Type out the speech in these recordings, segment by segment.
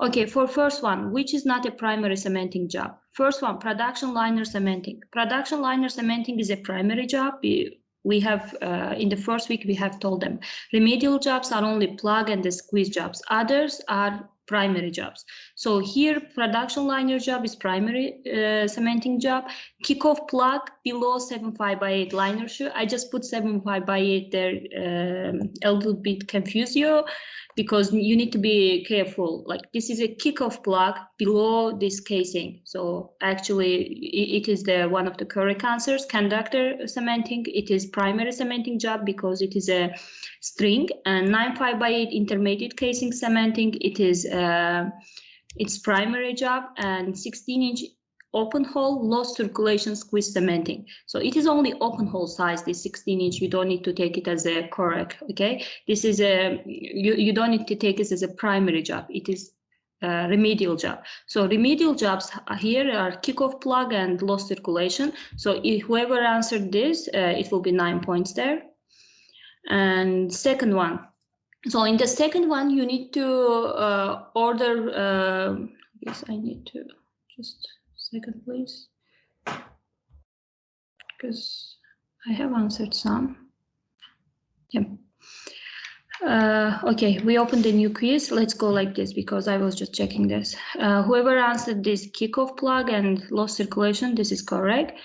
Okay, for first one, which is not a primary cementing job. First one, production liner cementing. Production liner cementing is a primary job. We have, in the first week, we have told them remedial jobs are only plug and the squeeze jobs. Others are primary jobs. So here, production liner job is primary cementing job. Kickoff plug below 7.5/8 liner shoe. I just put 7.5/8 there, a little bit confuse you, because you need to be careful. Like this is a kickoff plug below this casing. So actually it is the one of the correct answers. Conductor cementing, it is primary cementing job because it is a string, and 9.5/8 intermediate casing cementing, it is its primary job, and 16-inch open hole low circulation squeeze cementing. So it is only open hole size, this 16-inch. You don't need to take it as a correct. Okay, this is a you don't need to take it as a primary job. It is a remedial job. So remedial jobs here are kickoff plug and low circulation. So if whoever answered this, it will be 9 points there. And second one. So in the second one, you need to order. Yes, I need to just. Second, please, because I have answered some. Yeah. Okay, we opened a new quiz. Let's go like this because I was just checking this. Whoever answered this kickoff plug and low circulation, this is correct.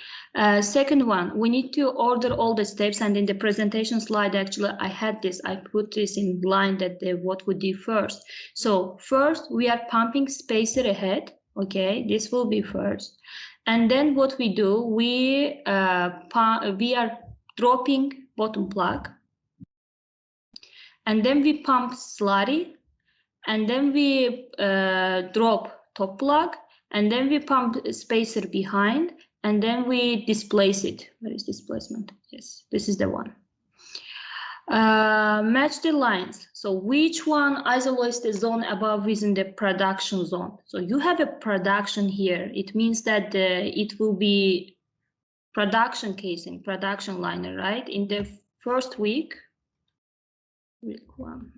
Second one, we need to order all the steps, and in the presentation slide, actually, I had this. I put this in line that what we do first. So first, we are pumping spacer ahead. Okay, this will be first, and then what we do, we are dropping bottom plug, and then we pump slurry, and then we drop top plug, and then we pump spacer behind, and then we displace it. Where is displacement? Yes, this is the one. Match the lines. So which one isolates the zone above within the production zone? So you have a production here. It means that it will be production casing, production liner, right? In the first week, week one.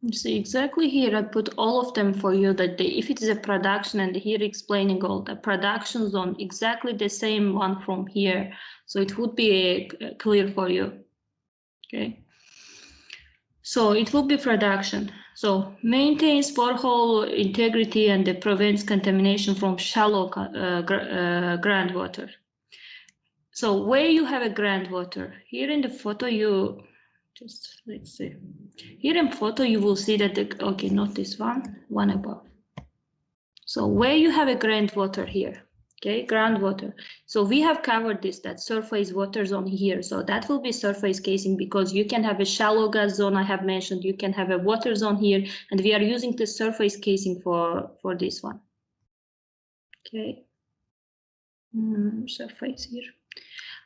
You see exactly here, I put all of them for you that if it is a production, and here explaining all the production zone, exactly the same one from here. So it would be clear for you. Okay. So it will be production. So maintains borehole integrity and prevents contamination from shallow groundwater. So where you have a groundwater, here in the photo, you just, let's see. Here in photo, you will see that, okay, not this one, one above. So where you have a groundwater here, okay, groundwater. So we have covered this, that surface water zone here. So that will be surface casing, because you can have a shallow gas zone, I have mentioned, you can have a water zone here, and we are using the surface casing for this one. Okay, surface here.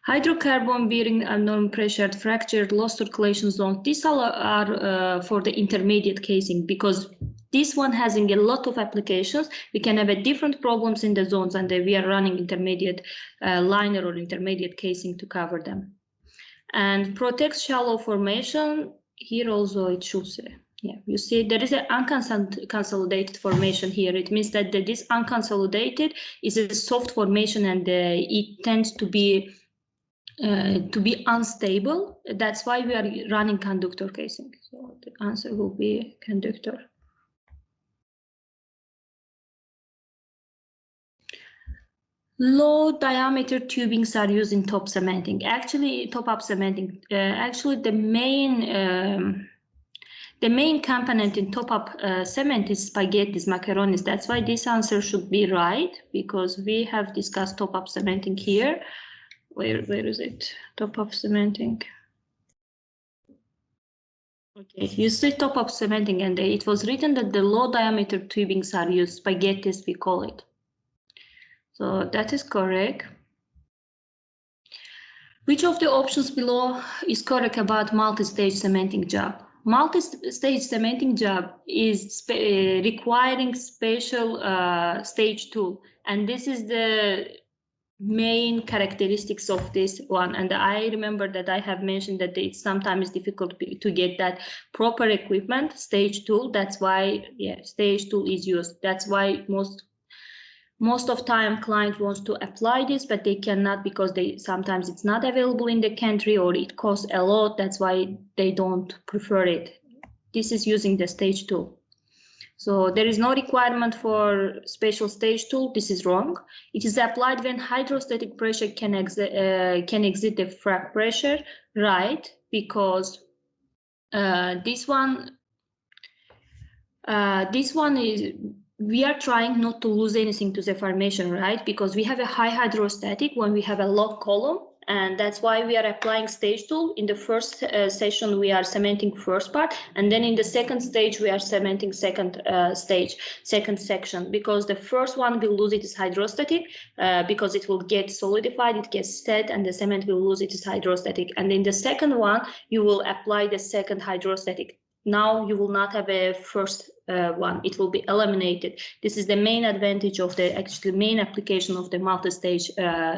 Hydrocarbon bearing abnormal pressure, fractured, low circulation zones. These all are for the intermediate casing, because this one has a lot of applications. We can have different problems in the zones, and we are running intermediate liner or intermediate casing to cover them. And protects shallow formation. Here also it should say. Yeah, you see there is an unconsolidated formation here. It means that this unconsolidated is a soft formation, and it tends to be unstable. That's why we are running conductor casing. So the answer will be conductor. Low diameter tubings are used in top cementing. Actually, top-up cementing. Actually, the main component in top-up cement is spaghettis, macaronis. That's why this answer should be right, because we have discussed top-up cementing here. Where is it? Top-up cementing. Okay, you see top-up cementing, and it was written that the low diameter tubings are used, spaghettis we call it. So that is correct. Which of the options below is correct about multi-stage cementing job? Multi-stage cementing job is requiring special stage tool, and this is the main characteristics of this one. And I remember that I have mentioned that it's sometimes difficult to get that proper equipment, stage tool. That's why, yeah, stage tool is used. That's why most of time client wants to apply this, but they cannot because sometimes it's not available in the country or it costs a lot. That's why they don't prefer it. This is using the stage tool. So there is no requirement for special stage tool. This is wrong. It is applied when hydrostatic pressure can exceed the frac pressure, right? Because this one is, we are trying not to lose anything to the formation, right? Because we have a high hydrostatic when we have a low column, and that's why we are applying stage tool. In the first session, we are cementing first part, and then in the second stage, we are cementing second section, because the first one will lose its hydrostatic because it will get solidified, it gets set, and the cement will lose its hydrostatic. And in the second one, you will apply the second hydrostatic. Now you will not have a first one, it will be eliminated. This is the main advantage of the main application of the multi-stage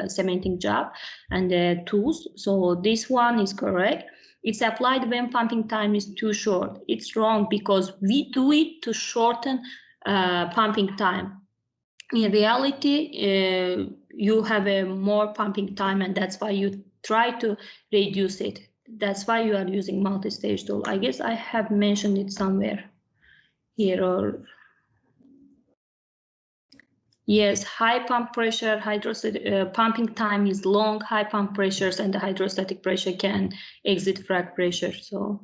cementing job and the tools. So this one is correct. It's applied when pumping time is too short. It's wrong because we do it to shorten pumping time. In reality, you have a more pumping time, and that's why you try to reduce it. That's why you are using multi-stage tool. I guess I have mentioned it somewhere here, or yes, high pump pressure, pumping time is long, high pump pressures, and the hydrostatic pressure can exceed frac pressure. So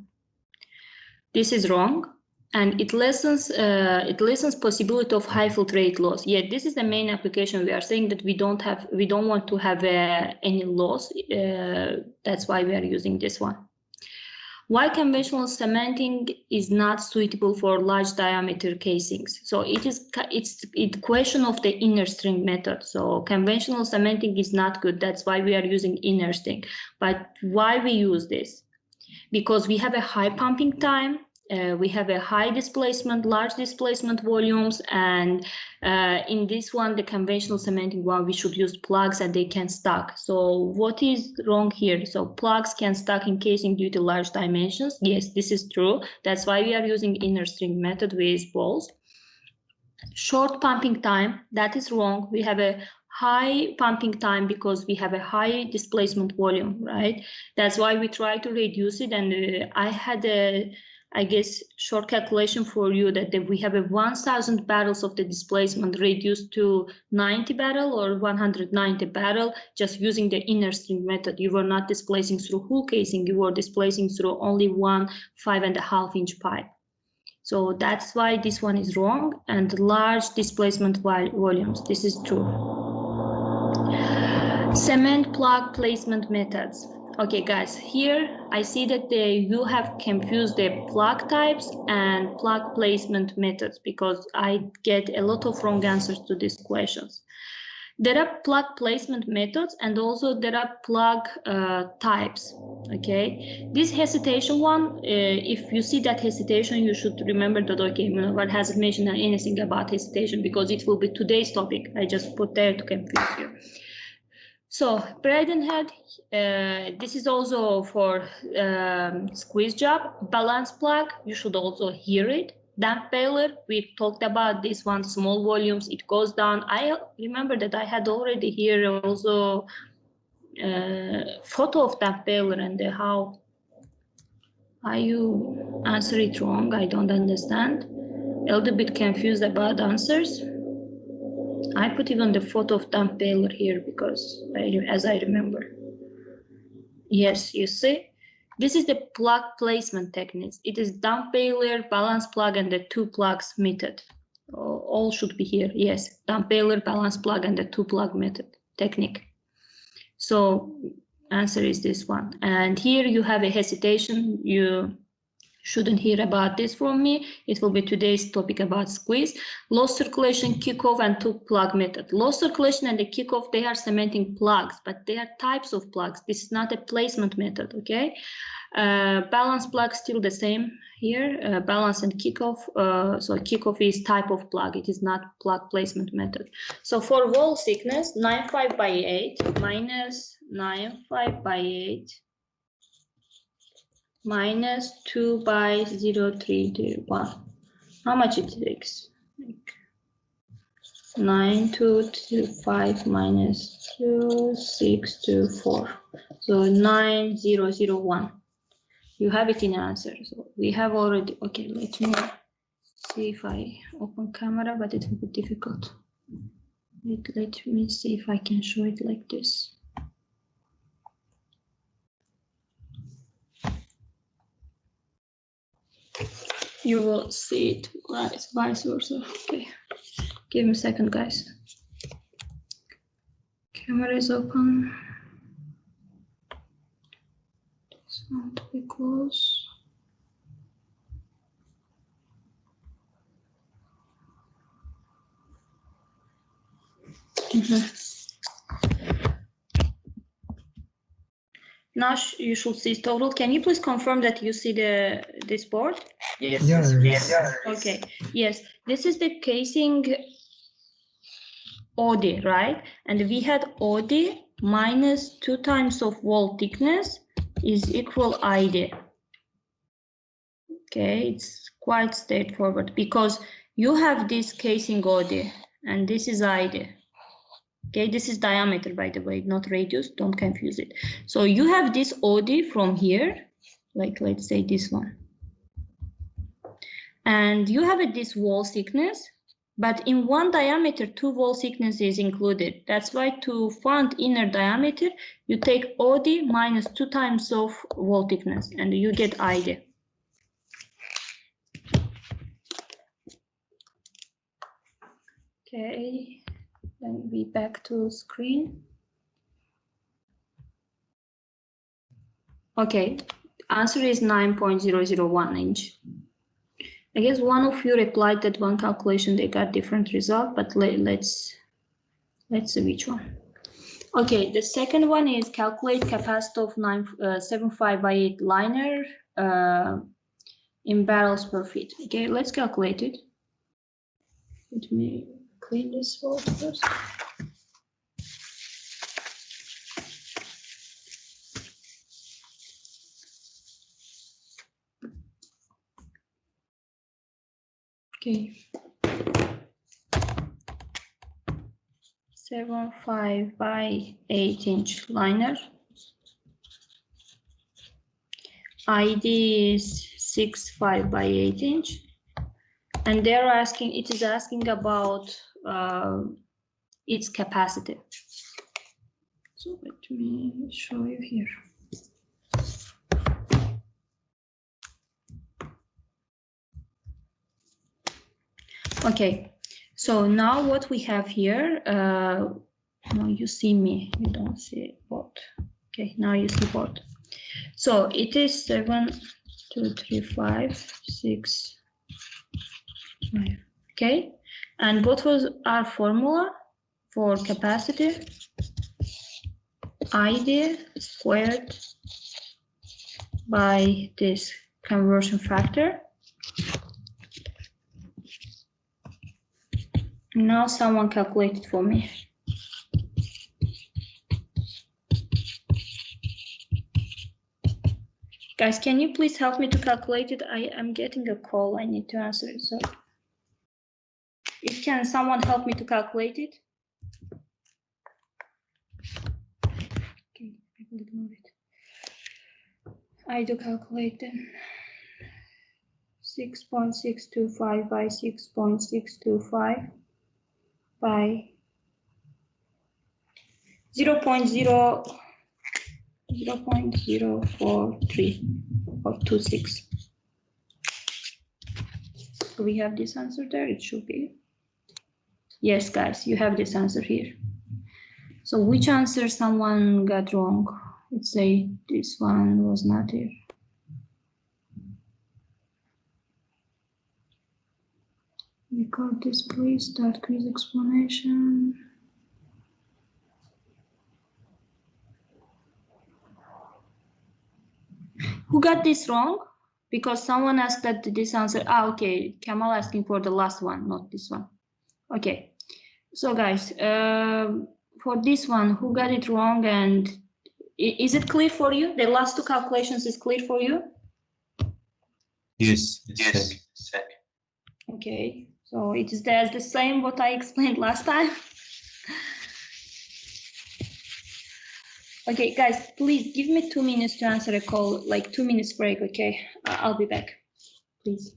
this is wrong. And it lessens possibility of high filtrate loss. Yet this is the main application. We are saying that we don't want to have any loss. That's why we are using this one. Why conventional cementing is not suitable for large diameter casings? So it's question of the inner string method. So conventional cementing is not good. That's why we are using inner string. But why we use this? Because we have a high pumping time. We have a high displacement, large displacement volumes, and in this one, the conventional cementing one, we should use plugs and they can stack. So what is wrong here? So plugs can stack in casing due to large dimensions. Yes, this is true. That's why we are using inner string method with balls. Short pumping time, that is wrong. We have a high pumping time because we have a high displacement volume, right? That's why we try to reduce it. And I had I guess, short calculation for you that if we have a 1,000 barrels of the displacement reduced to 90 barrel or 190 barrel, just using the inner string method. You were not displacing through whole casing, you were displacing through only 1 5.5 inch pipe. So that's why this one is wrong. And large displacement volumes, this is true. Cement plug placement methods. Okay, guys, here I see that you have confused the plug types and plug placement methods because I get a lot of wrong answers to these questions. There are plug placement methods and also there are plug types. Okay, this hesitation one, if you see that hesitation, you should remember that, okay, Munavvar hasn't mentioned anything about hesitation because it will be today's topic. I just put there to confuse you. So Braden head, this is also for squeeze job. Balance plug, you should also hear it. Damp baler, we talked about this one, small volumes, it goes down. I remember that I had already here also photo of damp baler and how you answer it wrong. I don't understand. A little bit confused about answers. I put even the photo of damp baler here because as I remember. Yes, you see, this is the plug placement techniques. It is damp baler, balance plug, and the 2 plugs method. All should be here. Yes, damp baler, balance plug, and the 2 plug method technique. So answer is this one. And here you have a hesitation. shouldn't hear about this from me. It will be today's topic about squeeze. Low circulation, kickoff, and two-plug method. Low circulation and the kickoff, they are cementing plugs, but they are types of plugs. This is not a placement method, okay? Balance plug still the same here, balance and kickoff. So kickoff is type of plug. It is not plug placement method. So for wall thickness, 9.5 by 8 minus 9.5 by 8 minus 2 by 0.301. How much it takes? 9.225 minus 2.624. So 9.001. You have it in answer. So we have already. Okay, let me see if I open camera, but it will be difficult. Let me see if I can show it like this. You will see it vice versa. Okay, give me a second, guys. Camera is open. This one to be close. Now you should see total. Can you please confirm that you see this board? Yes. Yes. Okay. Yes. This is the casing OD, right? And we had OD minus 2 times of wall thickness is equal ID. Okay, it's quite straightforward because you have this casing OD and this is ID. Okay, this is diameter, by the way, not radius. Don't confuse it. So you have this OD from here, like let's say this one. And you have this wall thickness, but in one diameter, 2 wall thickness is included. That's why to find inner diameter, you take OD minus 2 times of wall thickness, and you get ID. Okay. Then we back to screen. Okay, answer is 9.001 inch. I guess one of you replied that one calculation they got different result, but let's see which one. Okay, the second one is calculate capacity of 975 by 8 liner in barrels per feet. Okay, let's calculate it. Let me clean this board first. Okay. 7.5 by 8 inch liner. ID is 6.5 by 8 inch. And they're asking, it is asking about its capacity. So let me show you here. Okay, so now what we have here, now you see me, you don't see board. Okay, now you see board. So it is 7, 2, 3, 5, 6, 5. Okay, and what was our formula for capacity? ID squared by this conversion factor. Now someone calculate it for me. Guys, can you please help me to calculate it? I am getting a call. I need to answer it. So if can someone help me to calculate it? Okay, I will ignore it. I do calculate then. 6.625 by 6.625 by 0.043 or 26. So we have this answer there. It should be. Yes, guys, you have this answer here. So which answer someone got wrong? Let's say this one was not here. Record this, please. Start quiz explanation. Who got this wrong? Because someone asked that this answer. Okay. Kamal asking for the last one, not this one. Okay. So guys, for this one, who got it wrong? And is it clear for you? The last two calculations is clear for you? Yes. Okay. So it is the same what I explained last time. Okay, guys, please give me 2 minutes to answer a call, like 2 minutes break, okay? I'll be back, please.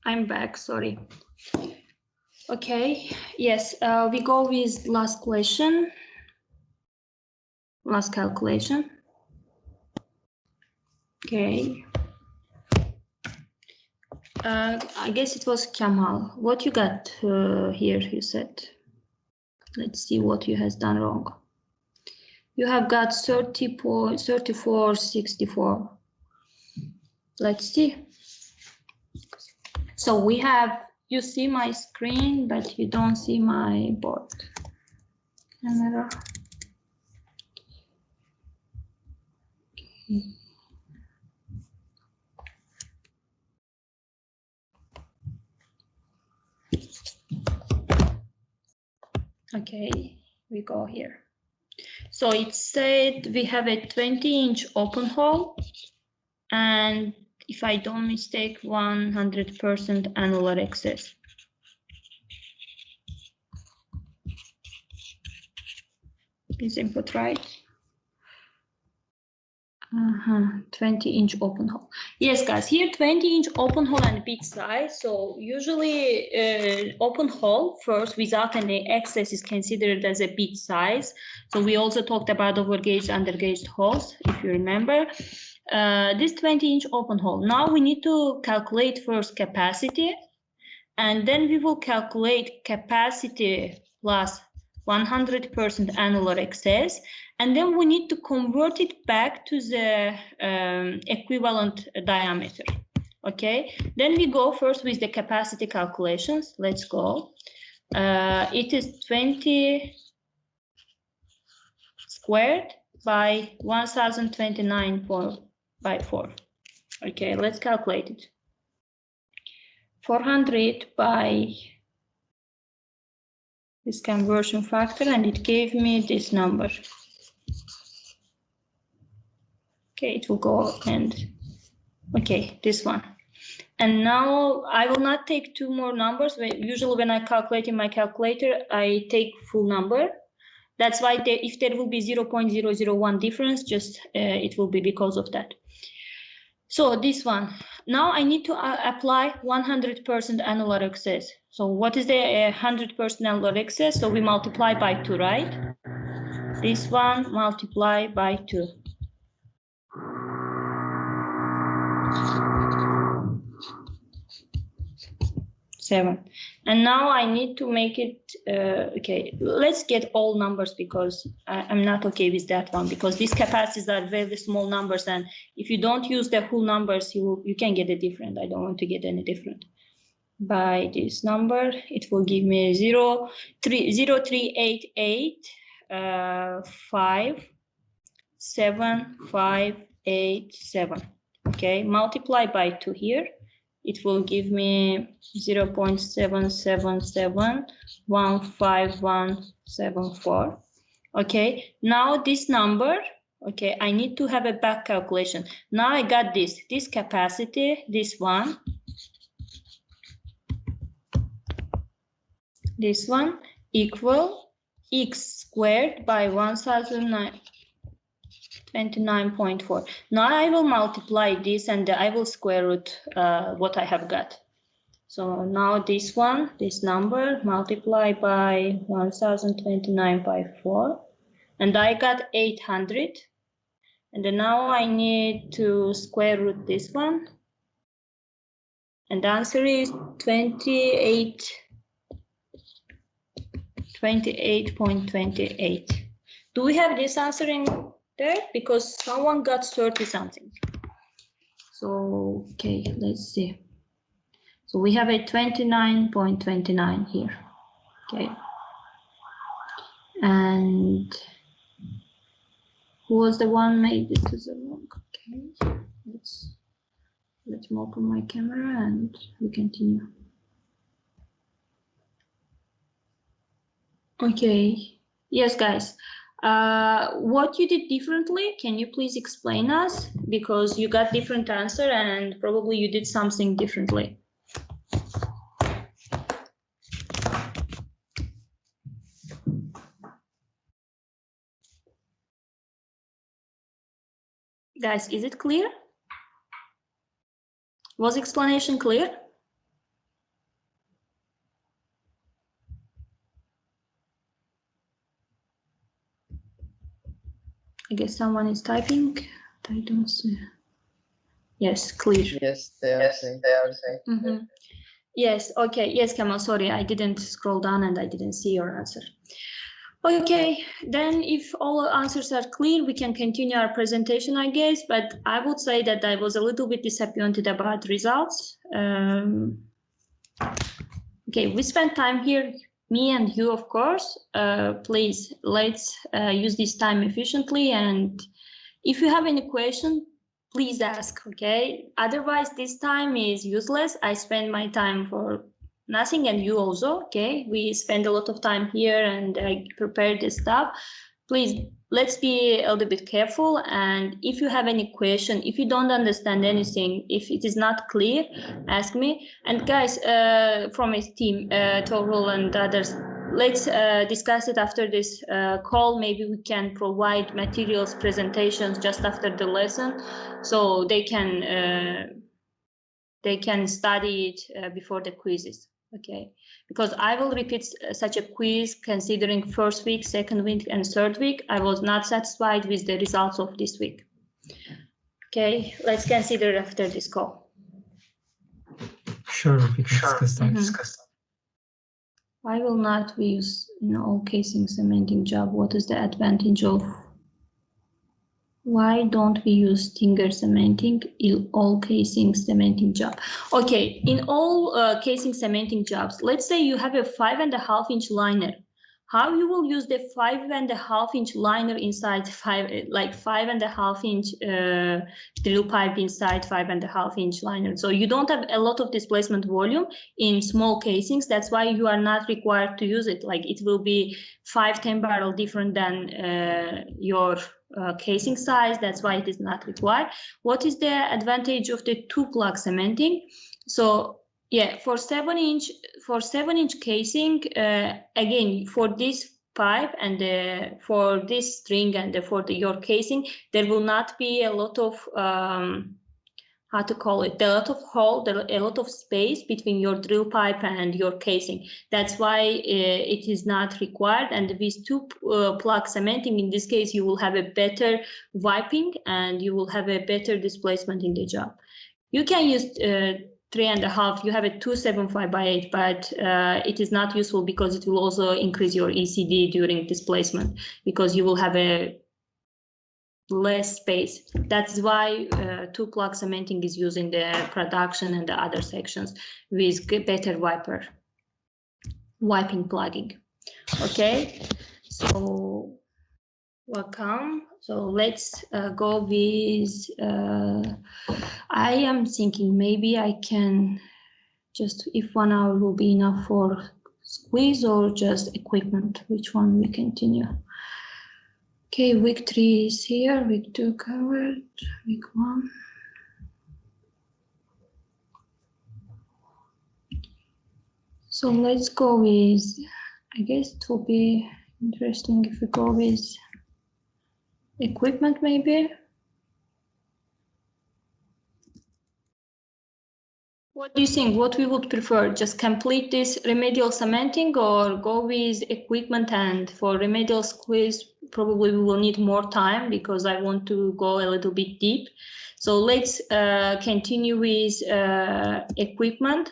I'm back, sorry. Okay, yes, we go with last question, last calculation. Okay. I guess it was Kamal. What you got here, you said? Let's see what you has done wrong. You have got 34.64. Let's see. So we have, you see my screen, but you don't see my board. Camera. Okay, we go here. So it said we have a 20-inch open hole, and if I don't mistake, 100% annular excess. Is input right? 20-inch open hole. Yes, guys, here 20-inch open hole and bit size. So usually open hole first without any excess is considered as a bit size. So we also talked about overgauged, undergauged holes, if you remember. This 20-inch open hole. Now we need to calculate first capacity, and then we will calculate capacity plus 100% annular excess, and then we need to convert it back to the equivalent diameter. Okay, then we go first with the capacity calculations. Let's go. It is 20 squared by 1029 by 4. Okay, let's calculate it. 400 by this conversion factor, and it gave me this number. Okay, it will go and okay, this one. And now I will not take two more numbers. Usually when I calculate in my calculator, I take full number. That's why if there will be 0.001 difference, just it will be because of that. So this one. Now I need to apply 100% annular excess. So what is the 100% annular excess? So we multiply by 2, right? This one multiply by 2. Seven. And now I need to make it, okay, let's get all numbers because I'm not okay with that one, because these capacities are very small numbers, and if you don't use the whole numbers, you can get a different. I don't want to get any different. By this number, it will give me 0.388 5 7 5 8 7. Okay, multiply by 2 here. it will give me 0.77715174. Okay, now this number, okay, I need to have a back calculation. Now I got this capacity, this one equal x squared by 1029.4. Now I will multiply this and I will square root what I have got. So now this number multiply by 1029 by 4, and I got 800. And then now I need to square root this one, and the answer is 28.28. Do we have this answer in there? Because someone got 30 something. So okay, let's see. So we have a 29.29 here. Okay. And who was the one made it to the wrong? Okay. Let me open my camera and we continue. Okay. Yes, guys. What you did differently, can you please explain us? Because you got different answer and probably you did something differently. Guys, is it clear? Was explanation clear? I guess someone is typing. I don't see. Yes, clear. Yes, they are saying. Mm-hmm. Yes, okay. Yes, Kamal, sorry, I didn't scroll down and I didn't see your answer. Okay, then if all answers are clear, we can continue our presentation, I guess, but I would say that I was a little bit disappointed about results. Okay, we spent time here, me and you, of course. Please, let's use this time efficiently, and if you have any question, please ask, okay? Otherwise, this time is useless. I spend my time for nothing, and you also, okay? We spend a lot of time here and I prepared this stuff. Please, let's be a little bit careful. And if you have any question, if you don't understand anything, if it is not clear, ask me. And guys, from his team, Torul and others, let's discuss it after this call. Maybe we can provide materials, presentations just after the lesson, so they can study it before the quizzes. Okay, because I will repeat such a quiz considering first week, second week, and third week. I was not satisfied with the results of this week. Okay, let's consider after this call. Sure, we can discuss that. Why will not we use in all casing cementing job? What is the advantage of? Why don't we use Stinger cementing in all casing cementing job? Okay, in all casing cementing jobs, let's say you have a 5.5-inch liner. How you will use the 5.5-inch liner inside 5.5-inch drill pipe inside 5.5-inch liner? So you don't have a lot of displacement volume in small casings. That's why you are not required to use it. Like it will be 5-10 barrel different than your casing size. That's why it is not required. What is the advantage of the 2-plug cementing? So yeah, for 7-inch casing, again, for this pipe and for this string and for your casing, there will not be a lot of how to call it, a lot of hole, a lot of space between your drill pipe and your casing. That's why it is not required. And with 2-plug cementing, in this case, you will have a better wiping and you will have a better displacement in the job. You can use 3.5. You have a 275 by 8, but it is not useful because it will also increase your ECD during displacement because you will have a less space. That's why 2-plug cementing is used in the production and the other sections with better wiping plugging. Okay, so Welcome. So let's go with, I am thinking maybe I can just, if 1 hour will be enough for squeeze or just equipment, which one we continue. Okay, week 3 is here, week 2 covered, week 1. So let's go with, I guess it will be interesting if we go with equipment maybe. What do you think? What we would prefer? Just complete this remedial cementing or go with equipment? And for remedial squeeze, probably we will need more time because I want to go a little bit deep. So let's continue with equipment,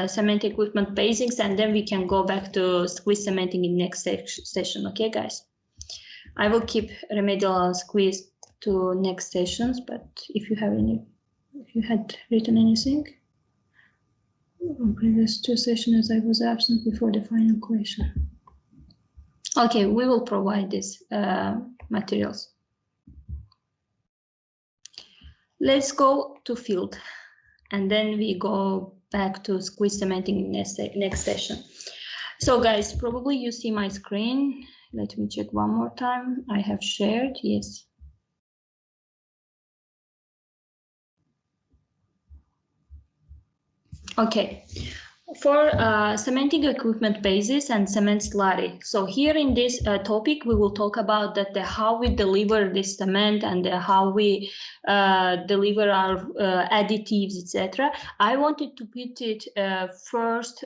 cement equipment basics, and then we can go back to squeeze cementing in next session. Okay, guys? I will keep remedial squeeze to next sessions, but if you have any, if you had written anything. On previous 2 sessions, I was absent before the final question. Okay, we will provide these materials. Let's go to field, and then we go back to squeeze cementing in next session. So guys, probably you see my screen. Let me check one more time. I have shared, yes. Okay, for cementing equipment basis and cement slurry. So here in this topic, we will talk about that how we deliver this cement and how we deliver our additives, etc. I wanted to put it first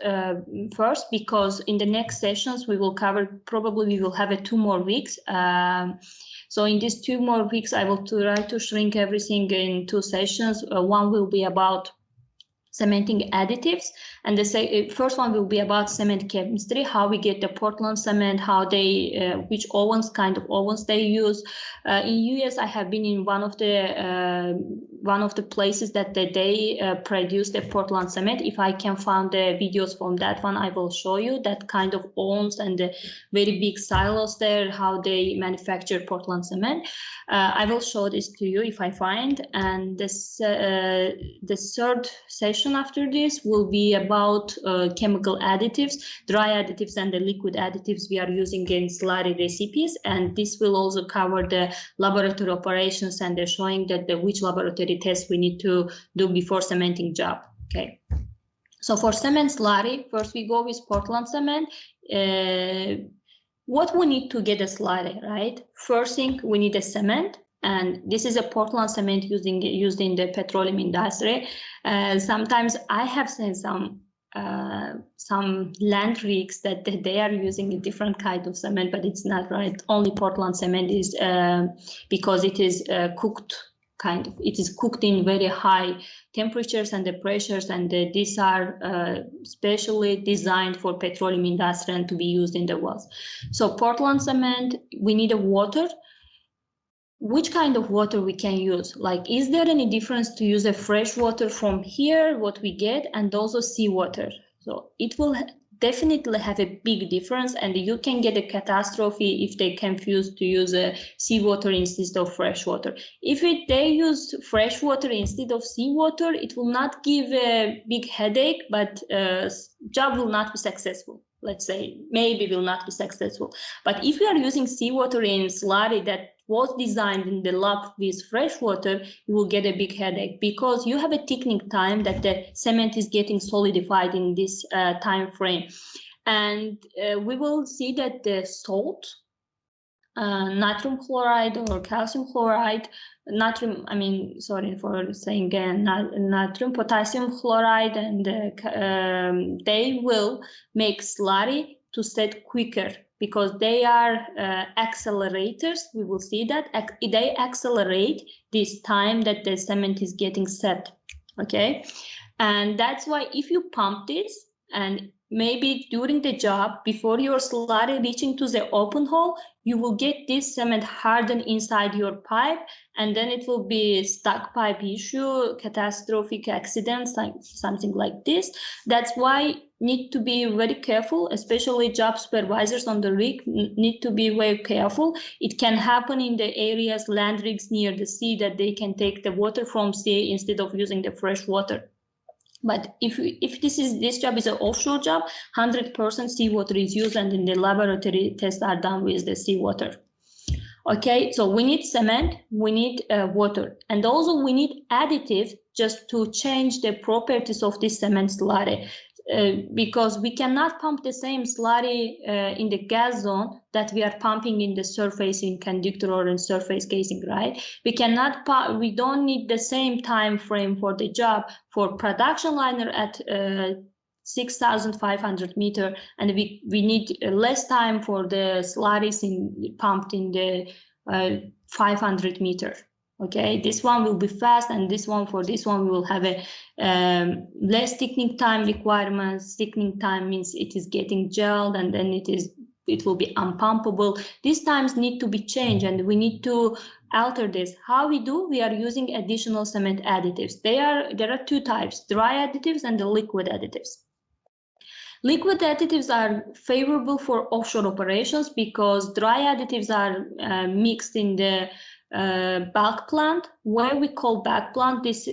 because in the next sessions we will cover, probably we will have 2 more weeks. So in these 2 more weeks, I will try to shrink everything in 2 sessions. One will be about cementing additives, and the first one will be about cement chemistry, how we get the Portland cement, how they which ovens, kind of ovens they use. In US, I have been in one of the places that they produce the Portland cement. If I can find the videos from that one, I will show you that kind of ovens and the very big silos there, how they manufacture Portland cement. I will show this to you if I find. And this the third session after this will be about chemical additives, dry additives and the liquid additives we are using in slurry recipes, and this will also cover the laboratory operations and the showing that which laboratory tests we need to do before cementing job. Okay, so for cement slurry, first we go with Portland cement. What we need to get a slurry, right? First thing, we need a cement. And this is a Portland cement used in the petroleum industry. Sometimes I have seen some land rigs that they are using a different kind of cement, but it's not right. Only Portland cement is because it is cooked. It is cooked in very high temperatures and the pressures, and these are specially designed for petroleum industry and to be used in the wells. So Portland cement, we need a water. Which kind of water we can use? Like, is there any difference to use a fresh water from here, what we get, and also seawater? So it will definitely have a big difference, and you can get a catastrophe if they confuse to use a seawater instead of fresh water. If they use fresh water instead of seawater, it will not give a big headache, but job will not be successful. Let's say maybe will not be successful. But if you are using seawater in slurry that was designed in the lab with fresh water, you will get a big headache because you have a thickening time that the cement is getting solidified in this time frame. And we will see that the salt, natrium chloride or calcium chloride, sorry for saying again, natrium, potassium chloride, and they will make slurry to set quicker because they are accelerators. We will see that they accelerate this time that the cement is getting set. Okay, and that's why if you pump this and maybe during the job, before your slurry reaching to the open hole, you will get this cement hardened inside your pipe, and then it will be stuck pipe issue, catastrophic accidents, something like this. That's why need to be very careful, especially job supervisors on the rig need to be very careful. It can happen in the areas, land rigs near the sea, that they can take the water from sea instead of using the fresh water. But if this job is an offshore job, 100% seawater is used, and in the laboratory tests are done with the seawater. Okay, so we need cement, we need water, and also we need additives just to change the properties of this cement slurry. Because we cannot pump the same slurry in the gas zone that we are pumping in the surface in conductor or in surface casing, right? We don't need the same time frame for the job for production liner at 6,500 meter, and we need less time for the slurries pumped in the 500 meter. Okay, this one will be fast, and this one we will have a less thickening time requirements. Thickening time means it is getting gelled, and then it will be unpumpable. These times need to be changed, and we need to alter this. How we do? We are using additional cement additives. There are two types: dry additives and the liquid additives. Liquid additives are favorable for offshore operations because dry additives are mixed in the bulk plant. Why we call bulk plant? This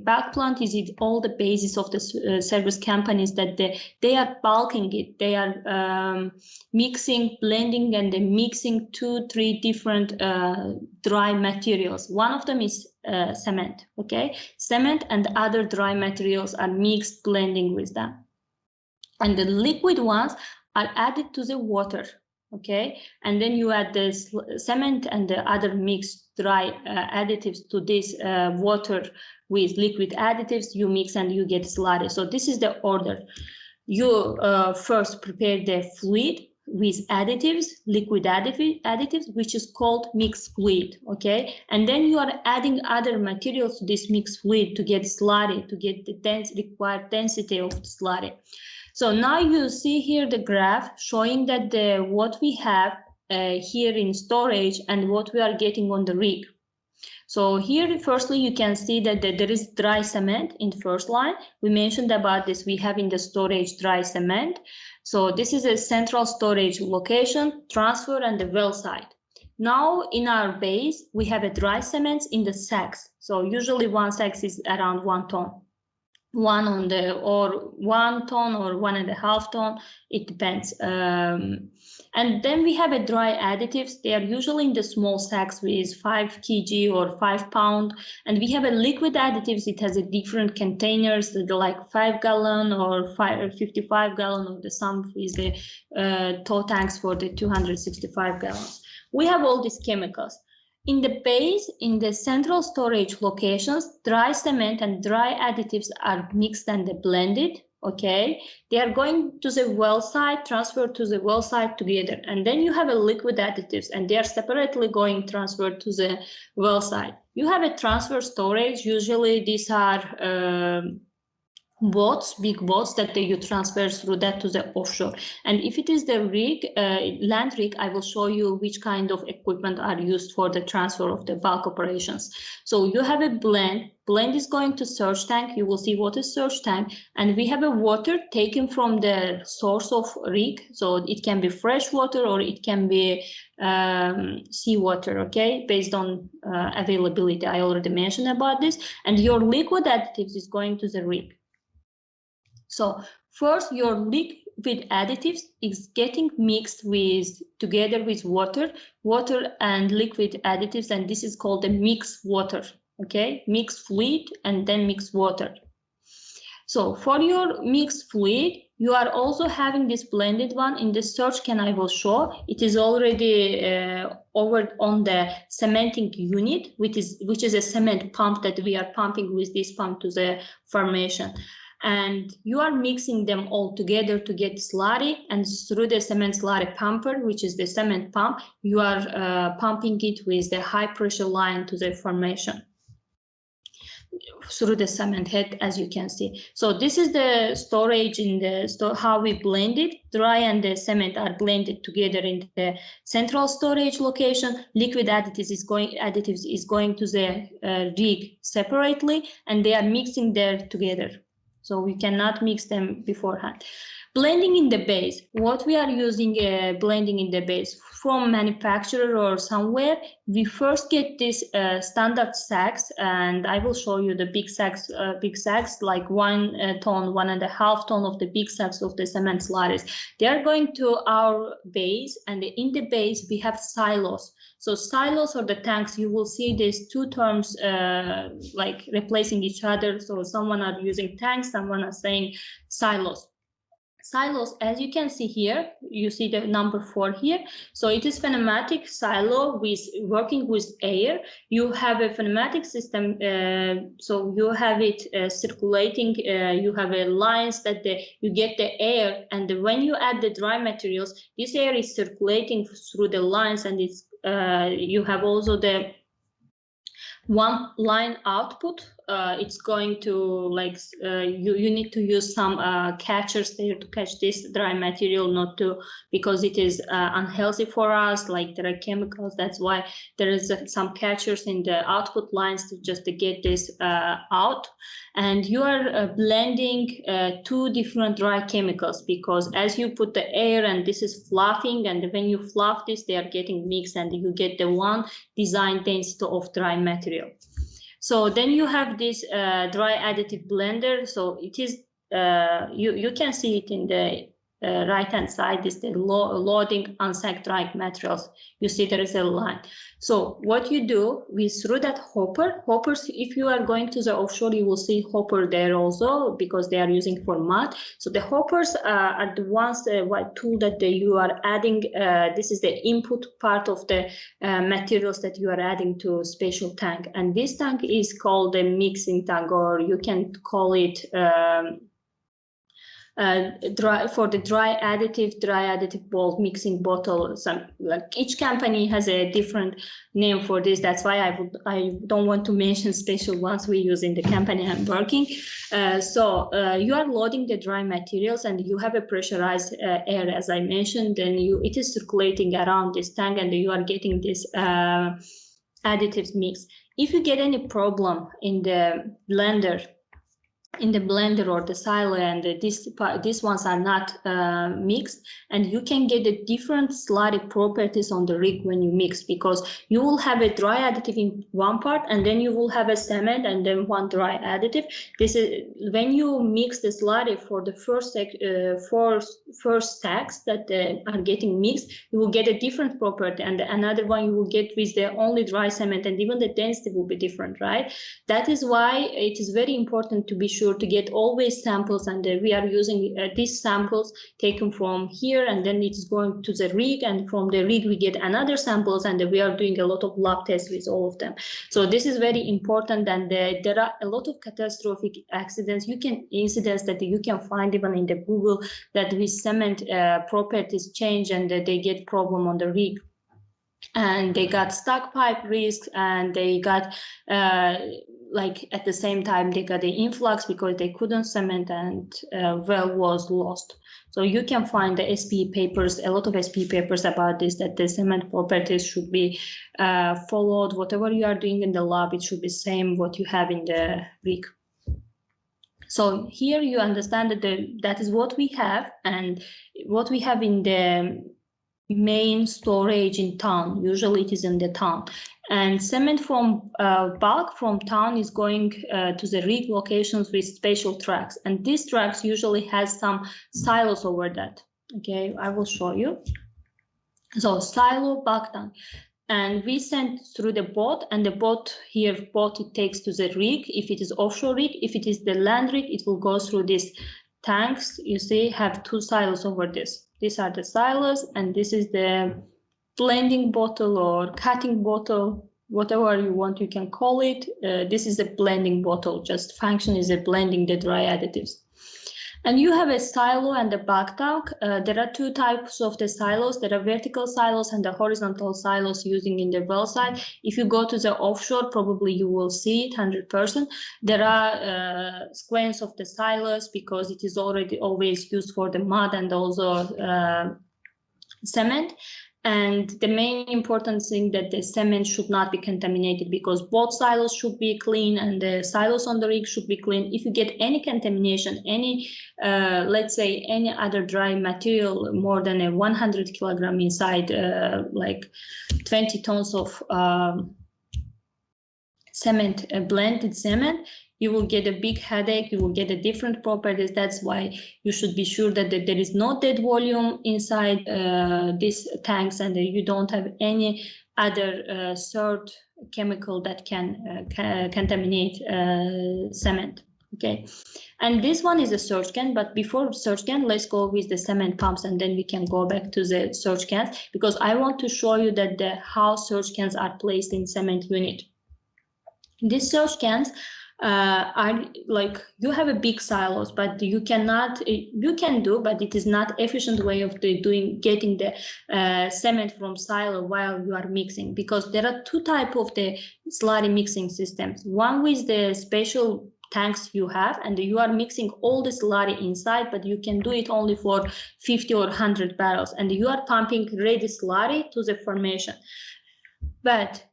bulk plant is all the basis of the service companies, that they are bulking it. They are mixing, blending, and then mixing 2-3 different dry materials. One of them is cement. Okay, cement and other dry materials are mixed, blending with them. And the liquid ones are added to the water, okay? And then you add the cement and the other mixed dry additives to this water with liquid additives. You mix and you get slurry. So this is the order. You first prepare the fluid with additives, liquid additives, which is called mixed fluid, okay? And then you are adding other materials to this mixed fluid to get slurry, to get the required density of the slurry. So now you see here the graph showing that what we have here in storage and what we are getting on the rig. So here, firstly, you can see that there is dry cement in the first line. We mentioned about this. We have in the storage dry cement. So this is a central storage location, transfer, and the well site. Now in our base, we have a dry cement in the sacks. So usually one sack is around 1 ton. 1 ton or 1.5 ton, it depends. And then we have a dry additives. They are usually in the small sacks with 5 kg or 5 pound. And we have a liquid additives. It has a different containers, like 5 gallon or 55 gallon, or some is the tow tanks for the 265 gallons. We have all these chemicals. In the base, in the central storage locations, dry cement and dry additives are mixed and blended, okay? They are going to the well site, transferred to the well site together. And then you have a liquid additives, and they are separately going transferred to the well site. You have a transfer storage. Usually these are boats, big boats that you transfer through that to the offshore. And if it is the rig, land rig, I will show you which kind of equipment are used for the transfer of the bulk operations. So you have a blend. Blend is going to surge tank. You will see what is surge tank. And we have a water taken from the source of rig. So it can be fresh water or it can be seawater, okay, based on availability. I already mentioned about this. And your liquid additives is going to the rig. So first, your liquid additives is getting mixed together with water and liquid additives, and this is called the mixed water, okay? Mixed fluid and then mixed water. So for your mixed fluid, you are also having this blended one in the surge can. I will show it is already over on the cementing unit, which is a cement pump that we are pumping with this pump to the formation. And you are mixing them all together to get slurry, and through the cement slurry pumper, which is the cement pump, you are pumping it with the high pressure line to the formation through the cement head, as you can see. So this is the storage in the how we blend it. Dry and the cement are blended together in the central storage location. Liquid additives is going to the rig separately, and they are mixing there together. So we cannot mix them beforehand. Blending in the base. What we are using blending in the base from manufacturer or somewhere, we first get this standard sacks, and I will show you the big sacks like 1 ton, 1.5 ton of the big sacks of the cement slurries. They are going to our base, and in the base we have silos. So silos or the tanks, you will see these two terms like replacing each other. So someone are using tanks, someone are saying silos. Silos, as you can see here, you see the number 4 here. So it is pneumatic silo with working with air. You have a pneumatic system, so you have it circulating. You have a lines that you get the air, and when you add the dry materials, this air is circulating through the lines, and it's you have also the one line output. It's going to like you need to use some catchers there to catch this dry material, not to, because it is unhealthy for us, like there are chemicals. That's why there is some catchers in the output lines to just to get this out. And you are blending 2 different dry chemicals, because as you put the air and this is fluffing, and when you fluff this, they are getting mixed, and you get the one design density of dry material. So then you have this dry additive blender. So it is you can see it in the right hand side is the loading unsacked dry materials. You see there is a line. So what you do, we through that hoppers, if you are going to the offshore, you will see hopper there also, because they are using for mud. So the hoppers are the ones, what tool that you are adding. This is the input part of the materials that you are adding to special tank, and this tank is called the mixing tank, or you can call it dry additive bulk mixing bottle. Some, like, each company has a different name for this. That's why I don't want to mention special ones we use in the company I'm working. So you are loading the dry materials, and you have a pressurized air, as I mentioned, and it is circulating around this tank, and you are getting this additives mix. If you get any problem in the blender, or the silo, and these ones are not mixed, and you can get the different slurry properties on the rig when you mix, because you will have a dry additive in one part, and then you will have a cement, and then one dry additive. This is when you mix the slurry for the first stacks that are getting mixed, you will get a different property, and another one you will get with the only dry cement, and even the density will be different, right? That is why it is very important to be sure to get always samples, and we are using these samples taken from here, and then it is going to the rig, and from the rig we get another samples, and we are doing a lot of lab tests with all of them. So this is very important, and there are a lot of catastrophic accidents, incidents that you can find even in the Google, that with cement properties change, and they get problem on the rig, and they got stuck pipe risks, and they got like at the same time they got the influx because they couldn't cement, and well was lost. So you can find the SPE papers, a lot of SPE papers about this, that the cement properties should be followed. Whatever you are doing in the lab, it should be same what you have in the rig. So here you understand that that is what we have, and what we have in the main storage in town. Usually it is in the town, and cement from bulk from town is going to the rig locations with special trucks, and these trucks usually has some silos over that. Okay, I will show you. So silo, bulk tank, and we send through the boat, and the boat it takes to the rig. If it is offshore rig, if it is the land rig, it will go through these tanks. You see, have 2 silos over this. These are the silos, and this is the blending bottle or cutting bottle, whatever you want, you can call it. This is a blending bottle, just function is a blending the dry additives. And you have a silo and a bulk tank. There are 2 types of the silos. There are vertical silos and the horizontal silos using in the well side. If you go to the offshore, probably you will see it 100%. There are squares of the silos, because it is already always used for the mud and also cement. And the main important thing that the cement should not be contaminated, because both silos should be clean and the silos on the rig should be clean. If you get any contamination, any, let's say any other dry material more than a 100 kilogram inside, like 20 tons of cement, blended cement, you will get a big headache, you will get a different properties. That's why you should be sure that there is no dead volume inside these tanks, and you don't have any other third chemical that can contaminate cement. Okay, and this one is a surge can, but before surge can, let's go with the cement pumps, and then we can go back to the surge cans, because I want to show you that how surge cans are placed in cement unit. These surge cans are like, you have a big silos, but you cannot, you can do, but it is not efficient way of getting the cement from silo while you are mixing, because there are two types of the slurry mixing systems. One with the special tanks you have, and you are mixing all the slurry inside, but you can do it only for 50 or 100 barrels, and you are pumping ready slurry to the formation. But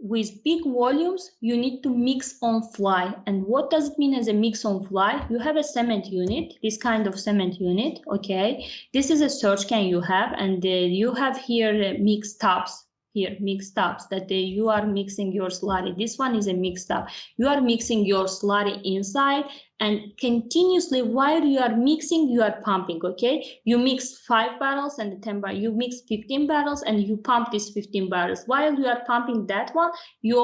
with big volumes, you need to mix on fly. And what does it mean as a mix on fly? You have a cement unit, this kind of cement unit, okay? This is a surge can you have, and you have here mixed tubs. Here, mixed tubs that you are mixing your slurry. This one is a mixed tub. You are mixing your slurry inside, and continuously while you are mixing, you are pumping, okay? You mix 5 barrels and 10 barrels, you mix 15 barrels and you pump these 15 barrels. While you are pumping that one, you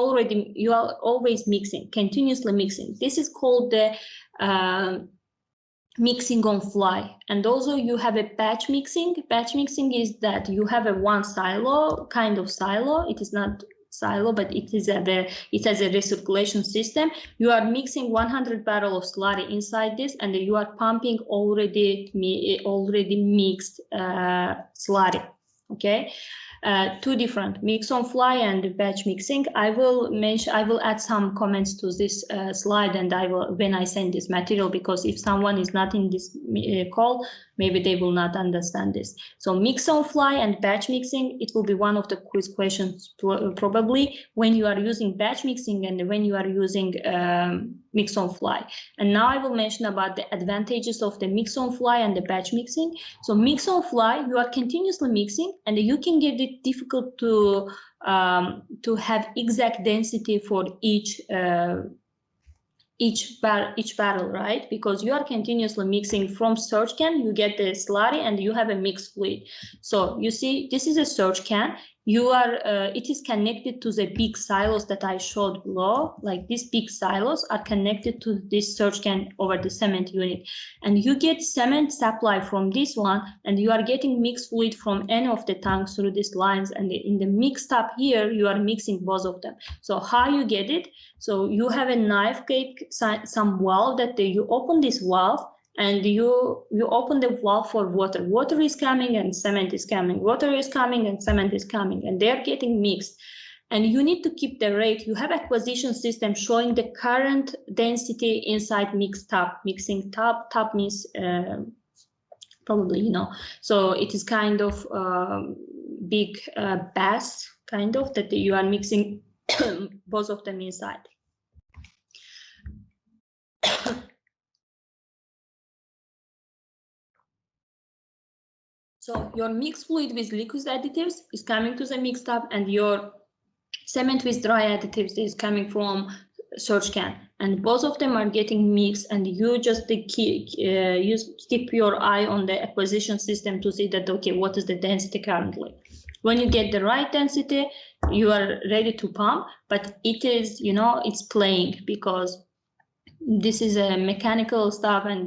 are always mixing, continuously mixing. This is called the mixing on fly. And also you have a batch mixing. Batch mixing is that you have a one silo, kind of silo. It is not silo, but it has a recirculation system. You are mixing 100 barrels of slurry inside this, and you are pumping already mixed slurry. Okay. Two different, mix on fly and batch mixing. I will add some comments to this slide, and when I send this material, because if someone is not in this call, maybe they will not understand this. So mix on fly and batch mixing, it will be one of the quiz questions probably when you are using batch mixing and when you are using mix on fly. And now I will mention about the advantages of the mix on fly and the batch mixing. So mix on fly, you are continuously mixing, and you can get it difficult to have exact density for each barrel, right? Because you are continuously mixing from surge can, you get the slurry and you have a mixed fluid. So you see, this is a surge can. It is connected to the big silos that I showed below. Like these big silos are connected to this surge can over the cement unit, and you get cement supply from this one, and you are getting mixed fluid from any of the tanks through these lines. And in the mixed up here, you are mixing both of them. So how you get it? So you have a knife gate, some valve that you open this valve, and you open the valve for water. Water is coming and cement is coming. Water is coming and cement is coming, and they're getting mixed. And you need to keep the rate. You have acquisition system showing the current density inside mixed tub. Mixing tub means probably, you know. So it is kind of big bass, kind of, that you are mixing both of them inside. So your mixed fluid with liquid additives is coming to the mixed tub, and your cement with dry additives is coming from surge can, and both of them are getting mixed. And you just keep your eye on the acquisition system to see that, okay, what is the density currently? When you get the right density, you are ready to pump. But it is, you know, it's playing, because this is a mechanical stuff, and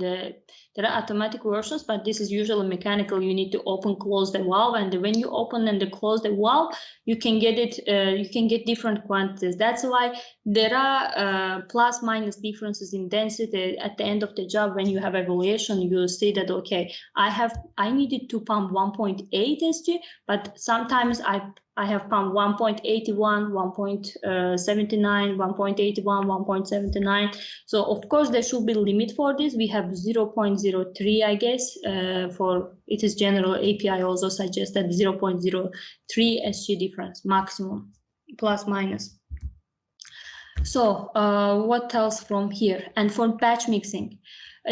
there are automatic versions, but this is usually mechanical. You need to open, close the valve, and when you open and close the valve, you can get it. You can get different quantities. That's why there are plus minus differences in density at the end of the job. When you have evaluation, you see that, okay, I needed to pump 1.8 SG, but sometimes I I have pumped 1.81, 1.79, 1.81, 1.79. So of course there should be limit for this. We have 0.03, I guess, for it is general API also suggests that 0.03 SG difference maximum, plus minus. So what else from here? And for batch mixing,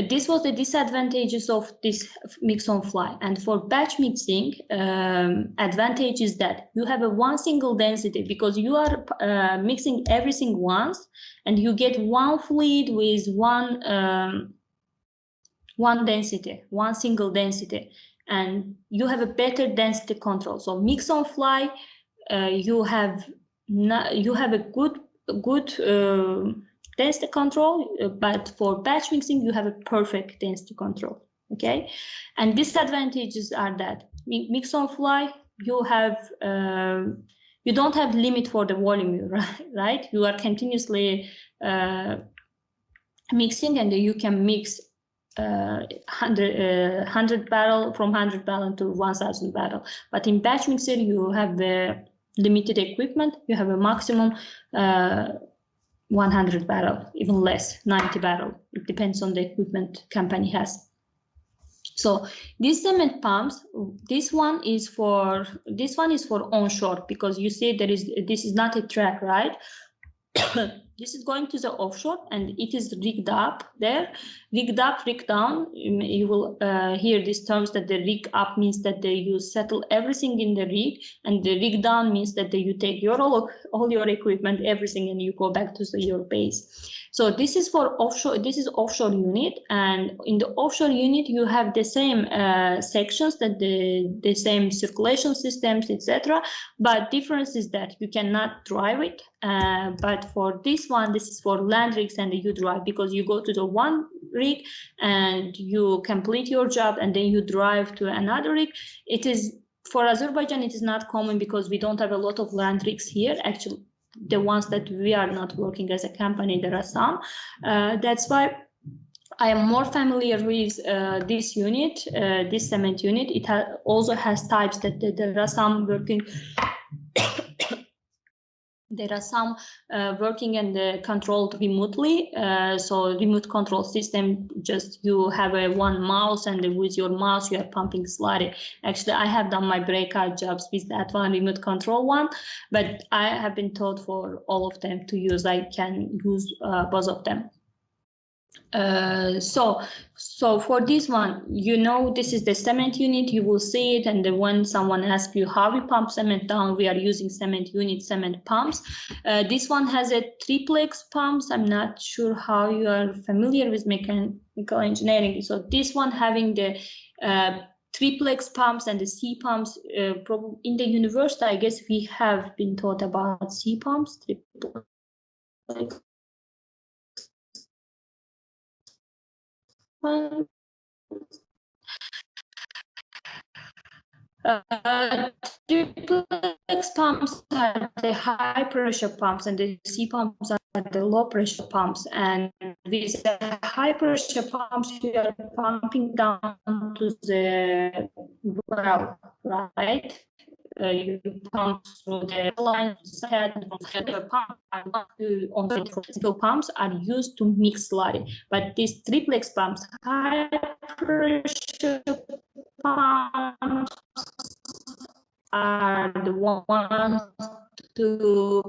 this was the disadvantages of this mix on fly. And for batch mixing, advantage is that you have a one single density because you are mixing everything once, and you get one fluid with one density, one single density, and you have a better density control. So mix on fly, you have a good density control, but for batch mixing you have a perfect density control. Okay, and disadvantages are that mix on fly, you have you don't have limit for the volume, right? You are continuously mixing, and you can mix 100 barrel from 100 barrel to 1000 barrel. But in batch mixer you have the limited equipment, you have a maximum 100 barrel, even less, 90 barrel. It depends on the equipment company has. So these cement pumps, this one is for onshore, because you see this is not a track, right? This is going to the offshore, and it is rigged up there, rigged up, rigged down. You will hear these terms that the rig up means that you settle everything in the rig, and the rig down means that you take all your equipment, everything, and you go back to your base. So this is for offshore. This is offshore unit, and in the offshore unit you have the same sections, that the same circulation systems, etc. But difference is that you cannot drive it. But for this one, this is for land rigs, and you drive, because you go to the one rig and you complete your job, and then you drive to another rig. It is for Azerbaijan, it is not common because we don't have a lot of land rigs here. Actually, the ones that we are not working as a company, there are some. That's why I am more familiar with this unit, this cement unit. It also has types that there are some working. There are some working and controlled remotely. So remote control system, just you have one mouse, and with your mouse you are pumping slurry. Actually, I have done my breakout jobs with that one, remote control one, but I have been taught for all of them to use. I can use both of them. So for this one, this is the cement unit. You will see it, and when someone asks you how we pump cement down, we are using cement unit, cement pumps. This one has a triplex pumps. I'm not sure how you are familiar with mechanical engineering. So this one having the triplex pumps and the C pumps. In the university, I guess we have been taught about C pumps, triplex. Triplex pumps are the high pressure pumps, and the C pumps are the low pressure pumps. And with the high pressure pumps, you are pumping down to the well, right? You pump through the line, the pump on the pumps are used to mix slurry. But these triplex pumps, high pressure pumps, are the ones to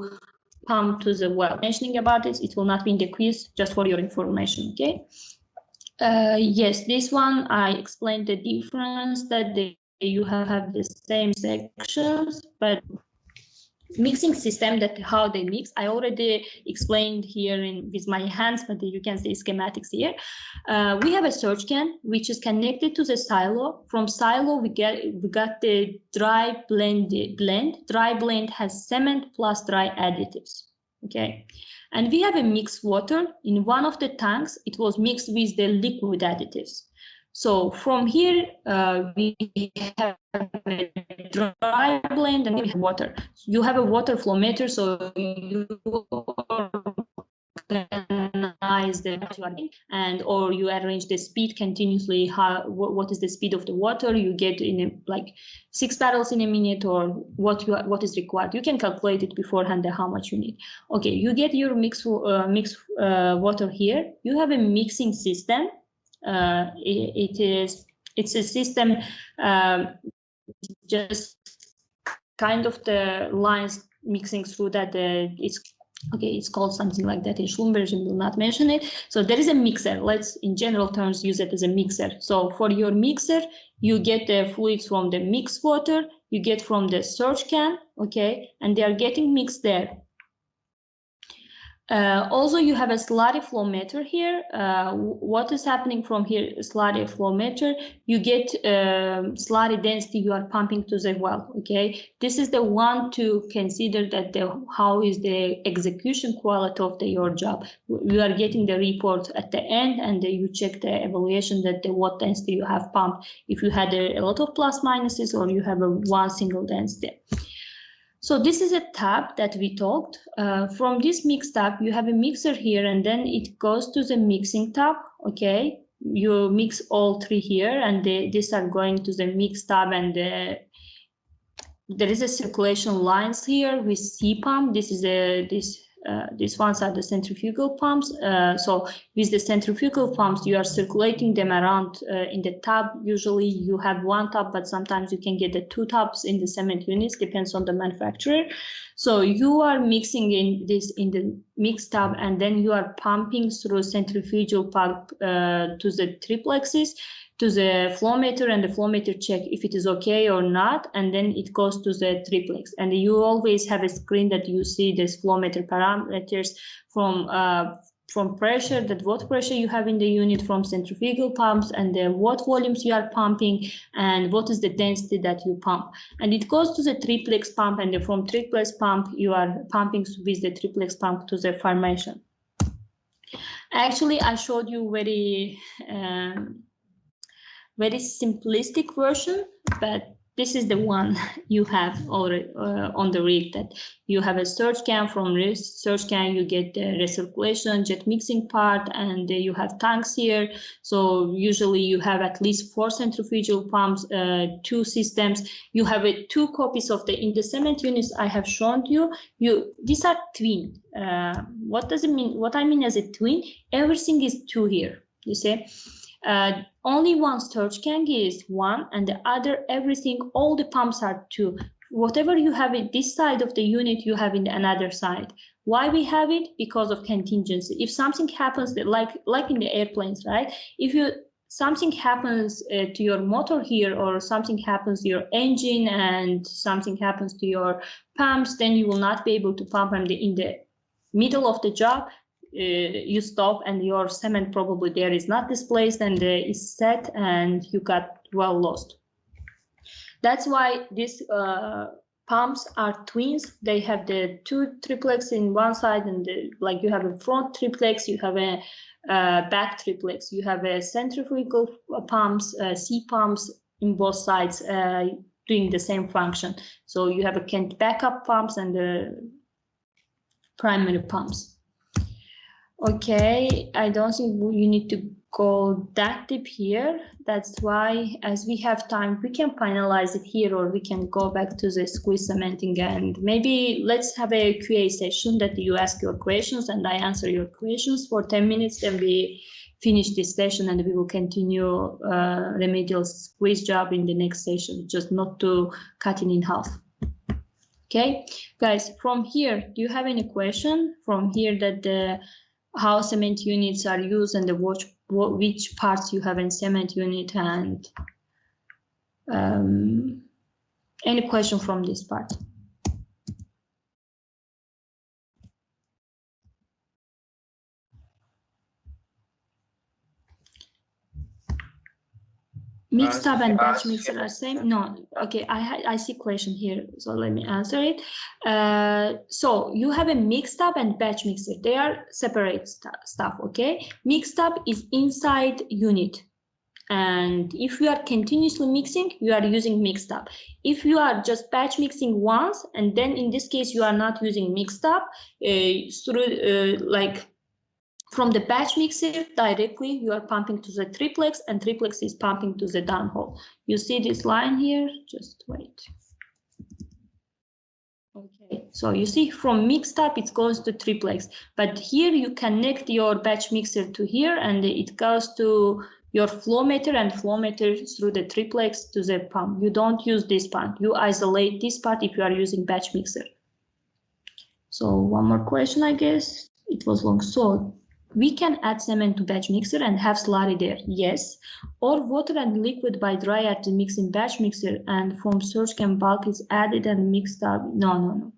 pump to the well. Mentioning about this, it will not be in the quiz, just for your information, okay? Yes, this one I explained the difference, that you have the same sections, but mixing system, that how they mix, I already explained here with my hands, but you can see schematics here. We have a surge can which is connected to the silo. From silo we got the dry blend. Dry blend has cement plus dry additives, okay? And we have a mixed water in one of the tanks. It was mixed with the liquid additives. So from here, we have a dry blend, and we have water. You have a water flow meter, so you organize optimize the and or you arrange the speed continuously. What is the speed of the water you get in like 6 barrels in a minute, or what is required. You can calculate it beforehand how much you need. Okay, you get your mix water here. You have a mixing system. It's a system just kind of the lines mixing through that. It's called something like that in Schlumberger, will not mention it. So there is a mixer. Let's in general terms use it as a mixer. So for your mixer, you get the fluids from the mixed water, you get from the surge can, okay, and they are getting mixed there. Also, you have a slurry flow meter here. What is happening from here? Slurry flow meter. You get slurry density you are pumping to the well. Okay, this is the one to consider that how is the execution quality of your job. You are getting the report at the end, and you check the evaluation that what density you have pumped. If you had a lot of plus minuses, or you have one single density. So this is a tab that we talked. From this mix tab, you have a mixer here, and then it goes to the mixing tab. Okay, you mix all three here, and these are going to the mix tab, and there is a circulation lines here with C pump. This is these ones are the centrifugal pumps. So with the centrifugal pumps, you are circulating them around in the tub. Usually you have one tub, but sometimes you can get the 2 tubs in the cement units, depends on the manufacturer. So you are mixing in the mix tub, and then you are pumping through centrifugal pump to the triplexes, to the flow meter, and the flow meter check if it is okay or not, and then it goes to the triplex. And you always have a screen that you see this flow meter parameters from pressure, that what pressure you have in the unit, from centrifugal pumps, and what volumes you are pumping, and what is the density that you pump. And it goes to the triplex pump, and from triplex pump you are pumping with the triplex pump to the formation. Actually, I showed you very simplistic version, but this is the one you have already on the rig, that you have a surge can. From surge can you get the recirculation jet mixing part, and you have tanks here. So usually you have at least 4 centrifugal pumps, 2 systems. You have 2 copies of in the cement units I have shown you. These are twin. What does it mean? What I mean as a twin, everything is 2 here, you see. Only one surge can is 1, and the other everything, all the pumps are 2. Whatever you have in this side of the unit, you have in another side. Why we have it? Because of contingency. If something happens, like in the airplanes, right? If something happens to your motor here, or something happens to your engine, and something happens to your pumps, then you will not be able to pump them in the middle of the job. You stop, and your cement probably there is not displaced, and is set, and you got well lost. That's why these pumps are twins. They have the 2 triplex in one side, and like you have a front triplex, you have a back triplex, you have a centrifugal pumps, C pumps in both sides doing the same function. So you have a backup pumps and the primary pumps. Okay, I don't think you need to go that deep here. That's why, as we have time, we can finalize it here, or we can go back to the squeeze cementing, and maybe let's have a QA session that you ask your questions and I answer your questions for 10 minutes. Then we finish this session, and we will continue remedial squeeze job in the next session, just not to cut it in half. Okay, guys, from here, do you have any question from here that how cement units are used, and which parts you have in cement unit, and any question from this part? Mixed tub and batch mixer are same? No. Okay, I see question here, so let me answer it. So you have a mixed tub and batch mixer. They are separate stuff, okay? Mixed tub is inside unit. And if you are continuously mixing, you are using mixed tub. If you are just batch mixing once, and then in this case, you are not using mixed tub, From the batch mixer directly, you are pumping to the triplex, and triplex is pumping to the downhole. You see this line here? Just wait. Okay, so you see from mixed up it goes to triplex, but here you connect your batch mixer to here, and it goes to your flow meter, and flow meter through the triplex to the pump. You don't use this part. You isolate this part if you are using batch mixer. So one more question, I guess. It was long. So we can add cement to batch mixer and have slurry there, yes. Or water and liquid by dry at the mixing batch mixer, and from surge can bulk is added and mixed up. No.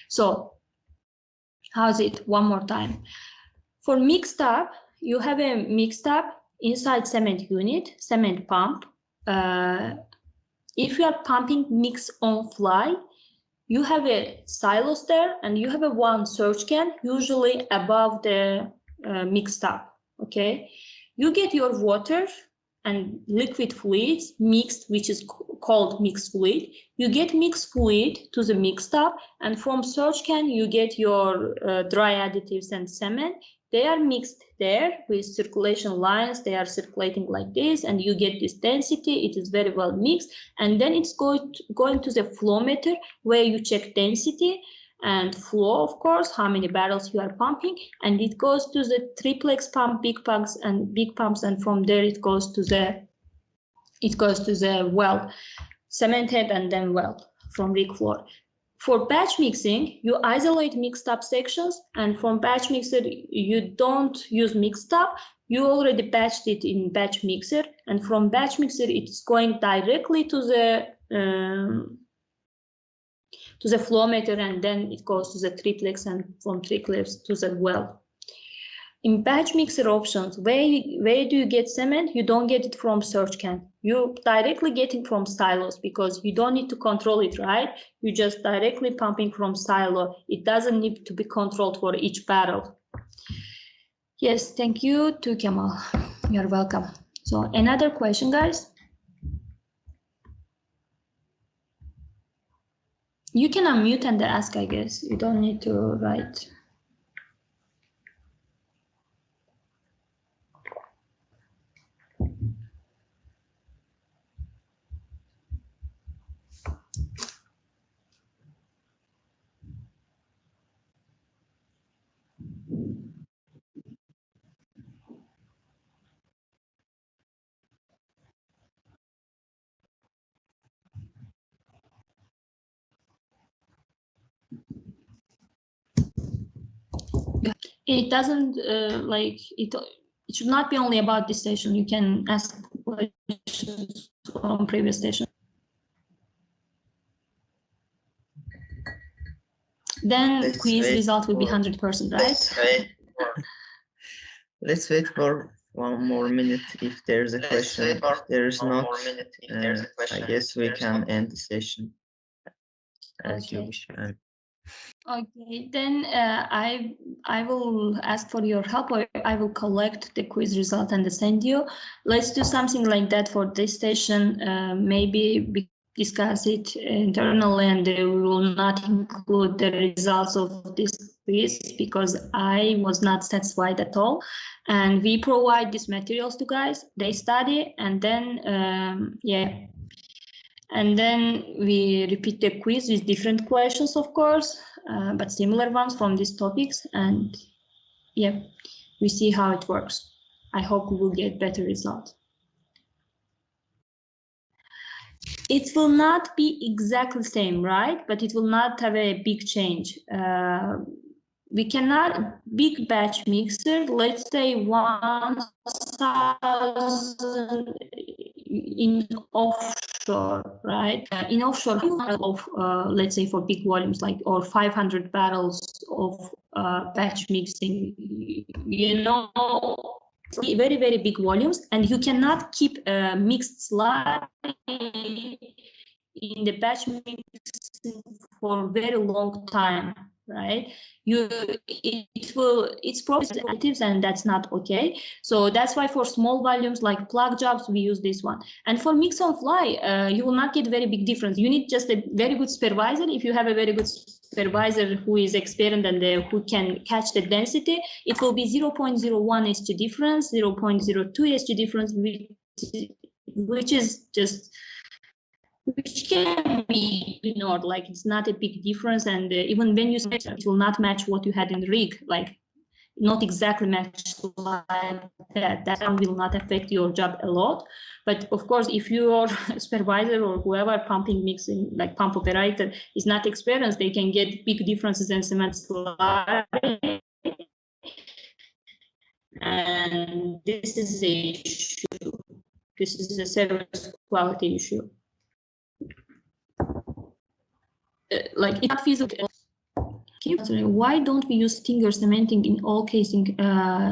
So how's it? One more time. For mixed up, you have a mixed up inside cement unit, cement pump. If you are pumping mix on fly, you have a silos there, and you have a one surge can, usually above the mixed up, okay? You get your water and liquid fluids mixed, which is called mixed fluid. You get mixed fluid to the mixed up, and from surge can, you get your dry additives and cement. They are mixed there with circulation lines. They are circulating like this, and you get this density. It is very well mixed, and then it's going to the flow meter, where you check density and flow, of course, how many barrels you are pumping, and it goes to the triplex pump, big pumps, and from there it goes to the well, cement head, and then well from rig floor. For batch mixing, you isolate mixed up sections, and from batch mixer, you don't use mixed up. You already batched it in batch mixer, and from batch mixer, it's going directly to the flow meter, and then it goes to the triplex, and from triplex to the well. In batch mixer options, where do you get cement? You don't get it from surge can. You directly get it from silos, because you don't need to control it, right? You just directly pumping from silo. It doesn't need to be controlled for each barrel. Yes, thank you to Kemal. You're welcome. So another question, guys? You can unmute and ask, I guess. You don't need to write. It doesn't like it. It should not be only about this station. You can ask questions on previous station. Then quiz result will be 100%, right? Let's wait for one more minute. If there's a question, if there is not, I guess we can end the session as you wish. Okay, then I will ask for your help, or I will collect the quiz result and send you. Let's do something like that for this station. Maybe we discuss it internally, and we will not include the results of this quiz, because I was not satisfied at all. And we provide these materials to guys. They study, and then yeah. And then we repeat the quiz with different questions, of course, but similar ones from these topics. And yeah, we see how it works. I hope we will get better results. It will not be exactly the same, right? But it will not have a big change. We cannot big batch mixer, let's say 1,000 in offshore, right? In offshore of let's say for big volumes, like, or 500 barrels of batch mixing, you know, very, very big volumes, and you cannot keep mixed slurry in the batch mixing for a very long time, right? It's probably additives, and that's not okay. So that's why for small volumes like plug jobs, we use this one. And for mix on fly, you will not get very big difference. You need just a very good supervisor. If you have a very good supervisor who is experienced and who can catch the density, it will be 0.01 SG difference, 0.02 SG difference, which is just, which can be ignored. Like it's not a big difference, and even when you say it will not match what you had in the rig, like not exactly match like that. That will not affect your job a lot. But of course, if your supervisor or whoever pumping mixing, like pump operator, is not experienced, they can get big differences in cement slurry. And this is a issue. This is a service quality issue. Like it's not feasible. Why don't we use stinger cementing in all casing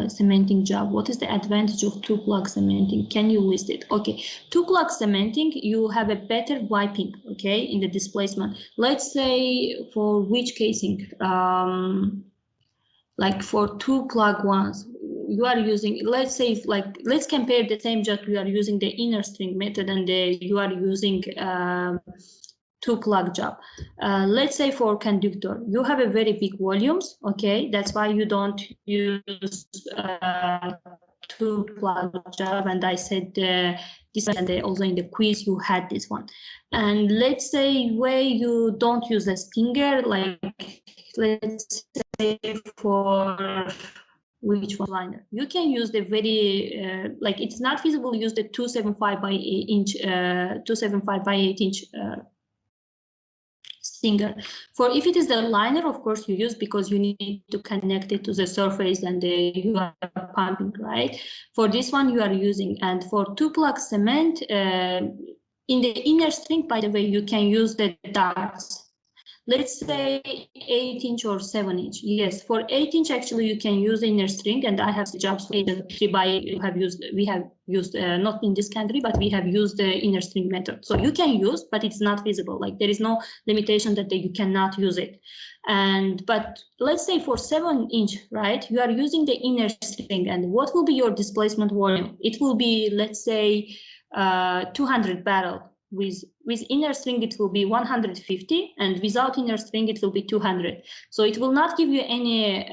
cementing job? What is the advantage of two-plug cementing? Can you list it? Okay, two-plug cementing, you have a better wiping, okay, in the displacement. Let's say for which casing? Like for two-plug ones, you are using, let's say, like, let's compare the same job. You are using the inner string method, and you are using two-plug job. Let's say for conductor, you have a very big volumes, okay? That's why you don't use two-plug job. And I said this, and also in the quiz you had this one. And let's say where you don't use a stinger, like let's say for which one liner, you can use the very like it's not feasible to use the 275 by 8 inch 275 by 8 inch stinger. For if it is the liner, of course you use, because you need to connect it to the surface and you are pumping, right? For this one you are using. And for two-plug cement, in the inner string, by the way, you can use the darts. Let's say 8 inch or 7 inch. Yes, for 8 inch, actually, you can use the inner string. And I have jobs for we have used not in this country, but we have used the inner string method. So you can use, but it's not feasible. Like there is no limitation that you cannot use it. But let's say for 7 inch, right, you are using the inner string. And what will be your displacement volume? It will be, let's say, 200 barrel. With inner string it will be 150, and without inner string it will be 200. So it will not give you any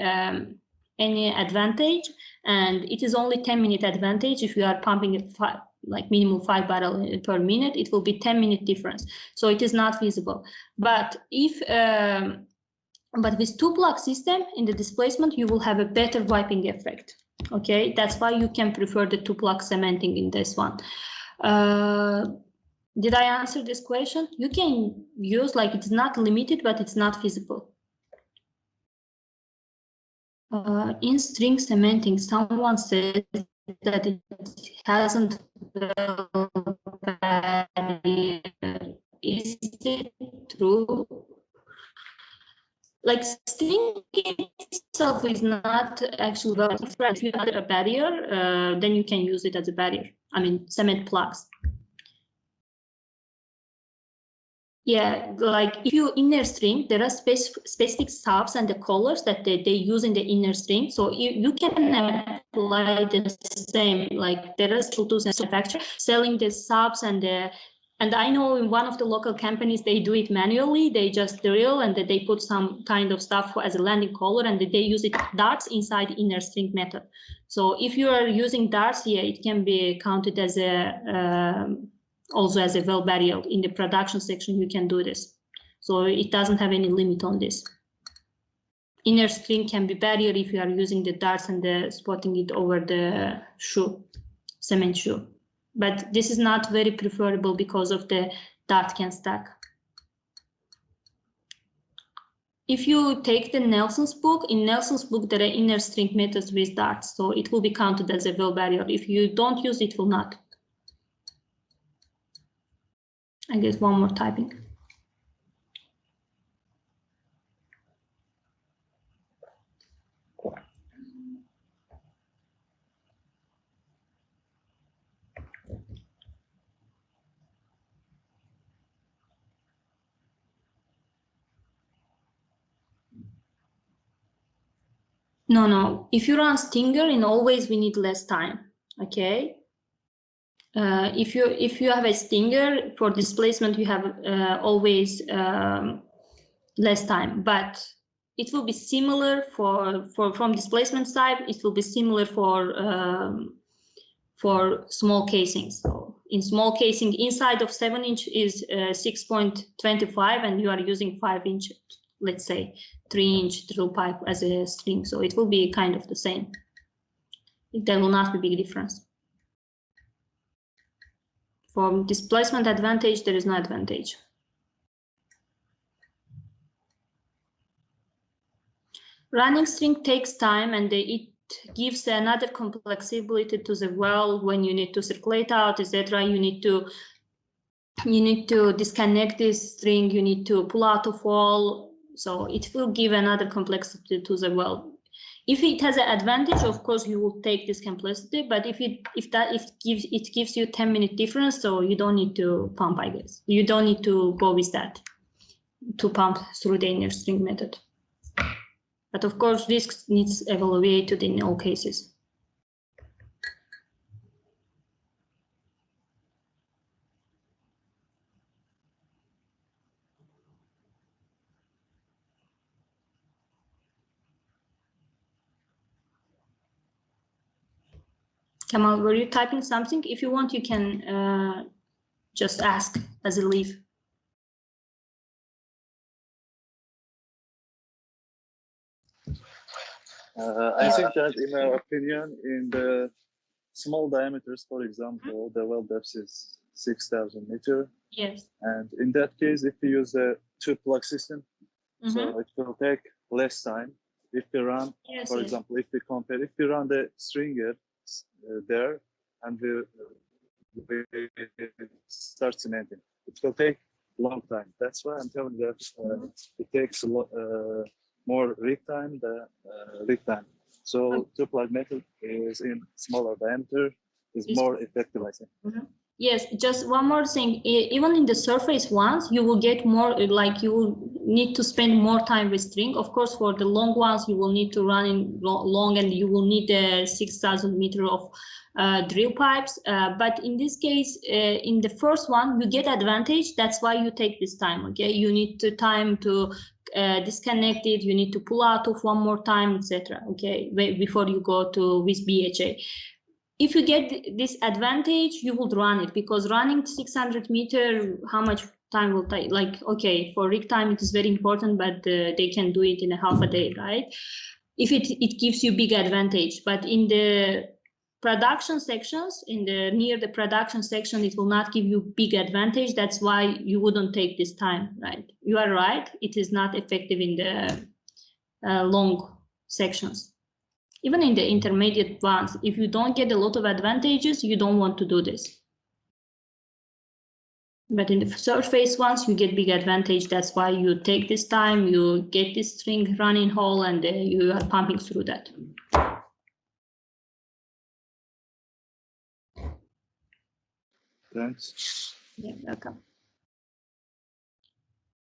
advantage, and it is only 10-minute advantage. If you are pumping it like minimum 5 barrel per minute, it will be 10-minute difference. So it is not feasible. But if but with two-plug system in the displacement, you will have a better wiping effect. Okay, that's why you can prefer the two-plug cementing in this one. Did I answer this question? You can use, like, it's not limited, but it's not feasible. In string cementing, someone said that it hasn't is it true? Like string itself is not actually well. If you have a barrier, then you can use it as a barrier. I mean, cement plugs. Yeah, like if you inner string, there are specific stops and the colors that they use in the inner string. So you can apply the same, like there are still tools and manufacturers selling the stops and I know in one of the local companies, they do it manually. They just drill and they put some kind of stuff as a landing color and they use it darts inside inner string method. So if you are using darts, yeah, it can be counted as a also as a well barrier. In the production section, you can do this. So it doesn't have any limit on this. Inner string can be barrier if you are using the darts and spotting it over the shoe, cement shoe. But this is not very preferable because of the dart can stack. If you take the Nelson's book, in Nelson's book, there are inner string methods with darts. So it will be counted as a well barrier. If you don't use it, it will not. I guess one more typing. No. If you run Stinger, in always we need less time. Okay. If you have a Stinger for displacement, you have always less time, but it will be similar from displacement side. It will be similar for small casings. So in small casing, inside of 7-inch is 6.25, and you are using 5-inch, let's say 3-inch drill pipe as a string. So it will be kind of the same. There will not be big difference. For displacement advantage, there is no advantage. Running string takes time, and it gives another complexity to the well when you need to circulate out, etc. You need to disconnect this string. You need to pull out of wall. So it will give another complexity to the well. If it has an advantage, of course, you will take this complexity. But if it gives you 10-minute difference, so you don't need to pump, I guess. You don't need to go with that to pump through the inner string method. But of course, risk needs evaluated in all cases. Kamal, were you typing something? If you want, you can just ask as a leave. I think that, in my opinion, in the small diameters, for example, the well depth is 6,000 meters. Yes. And in that case, if you use a two-plug system, so it will take less time. If we run, for example, if we compare, if we run the stringer there and we start cementing, it will take a long time. That's why I'm telling that it takes a lot more rig time, So two-plug method is in smaller diameter, is more effective, I think. Yes, just one more thing. Even in the surface ones, you will get more, like you will need to spend more time with string. Of course, for the long ones, you will need to run in long, and you will need 6,000 meters of drill pipes. But in this case, in the first one, you get advantage. That's why you take this time. Okay, you need time to disconnect it. You need to pull out of one more time, etc. Okay, before you go with BHA. If you get this advantage, you would run it, because running 600 meters, how much time will take? Like, okay, for rig time, it is very important, but they can do it in a half a day, right? If it gives you big advantage, but in the production sections, near the production section, it will not give you big advantage. That's why you wouldn't take this time, right? You are right. It is not effective in the long sections. Even in the intermediate ones, if you don't get a lot of advantages, you don't want to do this. But in the surface ones, you get big advantage. That's why you take this time, you get this string running hole, and you are pumping through that. Thanks. Yeah, welcome.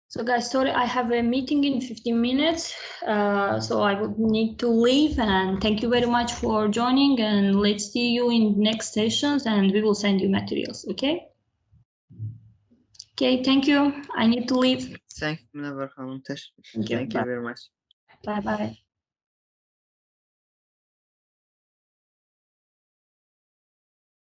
So guys, sorry, I have a meeting in 15 minutes, so I would need to leave, and thank you very much for joining, and let's see you in next sessions, and we will send you materials, okay? Okay, thank you. I need to leave. Thank you, Munavvar. Thank you. Thank you very much. Bye-bye.